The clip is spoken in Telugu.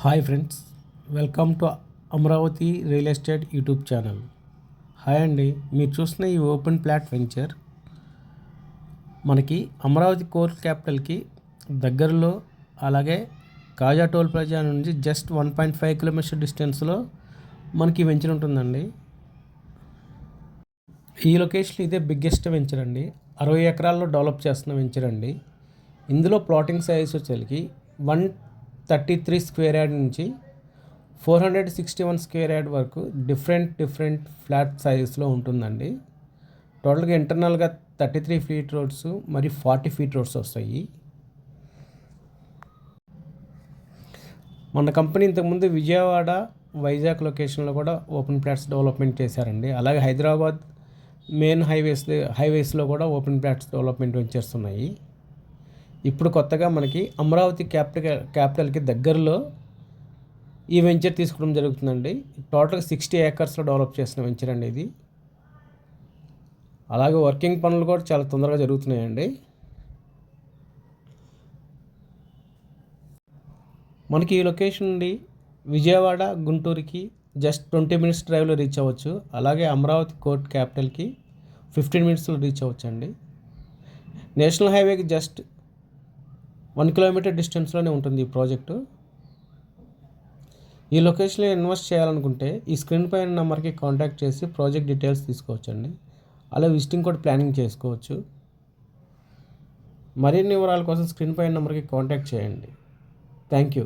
Hi friends, welcome to Amaravati real estate YouTube channel. Hi అండి, మీరు చూస్తున్న ఈ ఓపెన్ ప్లాట్ వెంచర్ మనకి అమరావతి కోర్ క్యాపిటల్కి దగ్గరలో, అలాగే కాజా టోల్ ప్లాజా నుంచి జస్ట్ 1.5 కిలోమీటర్ డిస్టెన్స్లో మనకి వెంచర్ ఉంటుందండి. ఈ లొకేషన్ ఇదే బిగ్గెస్ట్ వెంచర్ అండి. 60 ఎకరాల్లో డెవలప్ చేస్తున్న వెంచర్ అండి. ఇందులో ప్లాటింగ్ సైజ్ వచ్చేసరికి 133 స్క్వేర్ యార్డ్ నుంచి 461 స్క్వేర్ యార్డ్ వరకు డిఫరెంట్ ఫ్లాట్ సైజెస్లో ఉంటుందండి. టోటల్గా ఇంటర్నల్గా 33 ఫీట్ రోడ్స్ మరియు 40 ఫీట్ రోడ్స్ వస్తాయి. మన కంపెనీ ఇంతకుముందు విజయవాడ, వైజాగ్ లొకేషన్లో కూడా ఓపెన్ ప్లాట్స్ డెవలప్మెంట్ చేశారండి. అలాగే హైదరాబాద్ మెయిన్ హైవేస్లో కూడా ఓపెన్ ప్లాట్స్ డెవలప్మెంట్ చేస్తున్నాయి. ఇప్పుడు కొత్తగా మనకి అమరావతి క్యాపిటల్కి దగ్గరలో ఈ వెంచర్ తీసుకోవడం జరుగుతుందండి. టోటల్గా 60 ఏకర్స్లో డెవలప్ చేసిన వెంచర్ అండి ఇది. అలాగే వర్కింగ్ పనులు కూడా చాలా తొందరగా జరుగుతున్నాయండి. మనకి ఈ లొకేషన్ నుండి విజయవాడ, గుంటూరుకి జస్ట్ 20 మినిట్స్ డ్రైవ్లో రీచ్ అవ్వచ్చు. అలాగే అమరావతి కోర్ట్ క్యాపిటల్కి 15 మినిట్స్లో రీచ్ అవ్వచ్చు అండి. నేషనల్ హైవేకి జస్ట్ 1 కిలోమీటర్ డిస్టెన్స్లోనే ఉంటుంది ఈ ప్రాజెక్టు. ఈ లొకేషన్లో ఇన్వెస్ట్ చేయాలనుకుంటే ఈ స్క్రీన్ పైన నెంబర్కి కాంటాక్ట్ చేసి ప్రాజెక్ట్ డీటెయిల్స్ తీసుకోవచ్చు అండి. అలా విజిటింగ్ కూడా ప్లానింగ్ చేసుకోవచ్చు. మరిన్ని వివరాల కోసం స్క్రీన్ పైన నెంబర్కి కాంటాక్ట్ చేయండి. Thank you.